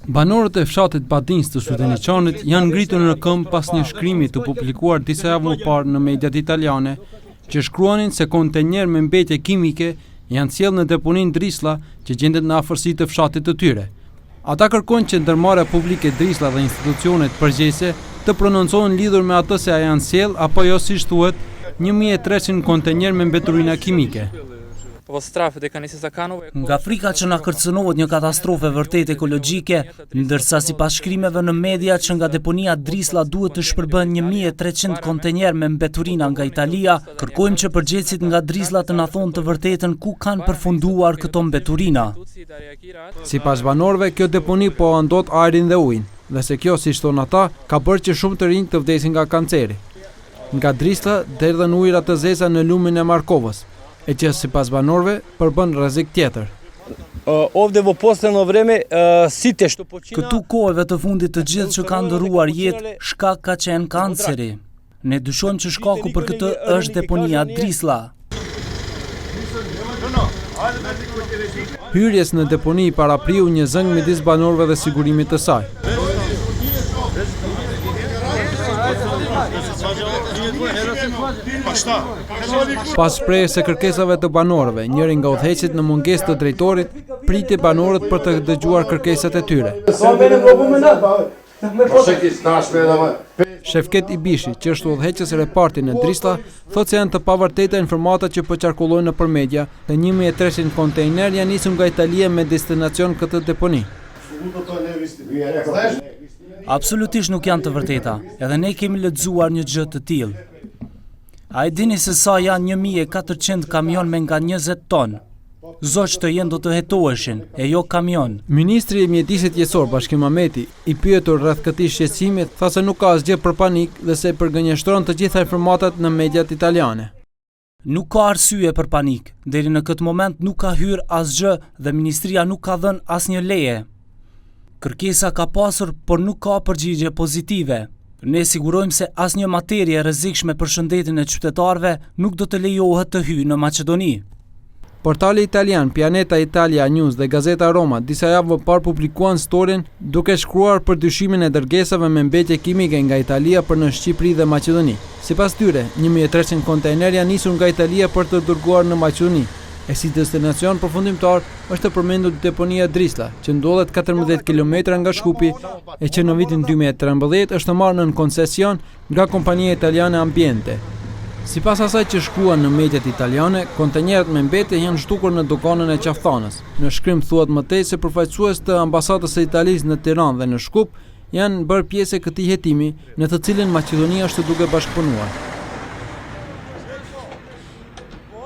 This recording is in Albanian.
Banorët e fshatit Badinës të Studençanit janë ngritur në këmbë pas një shkrimi të publikuar disa javë më parë në mediat italiane, që shkruanin se kontenjer me mbetje kimike janë sjellë në deponinë Drislla që gjendet në afërsi të fshatit të tyre. Ata kërkojnë që ndërmarrja publike Drislla dhe institucionet përgjegjëse të prononcohen lidhur me atë se a janë sjell apo jo, siç thuhet, 1300 kontenjer me mbeturina kimike. Nga frika që na kërcënohet një katastrofë vërtet ekologjike, ndërsa sipas shkrimeve në media që nga deponia Drislla duhet të shpërbën 1300 kontenjer me mbeturina nga Italia, kërkojmë që përgjegjësit nga Drislla të na thonë të vërtetën ku kanë përfunduar këto mbeturina. Sipas banorëve, kjo deponi po andot ajrin dhe ujin, dhe se kjo, siç thonë ata, ka bërë që shumë të rinj të vdesin nga kanceri. Nga Drislla derdhen ujëra të zeza në lumin e Markovës, e që sipas banorëve përbën rrezik tjetër. Këtu kohëve të fundit të gjithë që kanë ndëruar jetë, shkak ka qenë kanceri. Ne dyshojmë që shkaku për këtë është deponia Drislla. Hyrjes në deponi parapriu një zëng midis banorëve dhe sigurimit të saj. Pas shprehjes së kërkesave të banorëve, njëri nga udhëheqësit në mungesë të drejtorit priti banorët për të dëgjuar kërkesat e tyre. Shefket Ibishi, që është udhëheqës i repartit në Drislla, thotë se janë të pavërteta informatat që po qarkullojnë nëpër media dhe 1300 kontejner janë nisur nga Italia me destinacion këtë deponi. Absolutisht nuk janë të vërteta, edhe ne kemi lexuar një gjë të tillë. A e dini se sa janë 1400 kamion me nga 20 tonë? Zoq të jenë do të hetoheshin, e jo kamion. Ministri i Mjedisit Jesor Bashkim Ahmeti, i pyetur rreth këtij shqetësimi, tha se nuk ka asgjë për panik dhe se përgënjeshtron të gjitha informatat në mediat italiane. Nuk ka arsye për panik, deri në këtë moment nuk ka hyrë asgjë dhe ministria nuk ka dhënë asnjë leje. Kërkesa ka pasur, por nuk ka përgjigje pozitive. Ne sigurojmë se asnjë materie rrezikshme për shëndetin e qytetarëve nuk do të lejohet të hyjë në Maqedoni. Portali italian Pianeta Italia News dhe Gazeta Roma disa javë më parë publikuan storyn duke shkruar për dyshimin e dërgesave me mbetje kimike nga Italia për në Shqipëri dhe Maqedoni. Sipas tyre, 1300 kontejner janë nisur nga Italia për të dërguar në Maqedoni. E si destinacion përfundimtar është përmendur deponia Drislla, që ndodhet 14 km nga Shkupi e që në vitin 2013 është marrë në koncesion nga kompania italiane Ambiente. Sipas asaj që shkruan në mediat italiane, kontenjerët me mbetje janë zhdukur në doganën e qafthanës. Në shkrim thuhet më tej se përfaqësues të ambasadës së Italisë në Tiranë dhe në Shkup janë bërë pjesë e këtij hetimi, në të cilin Maqedonia është duke bashkëpunuar.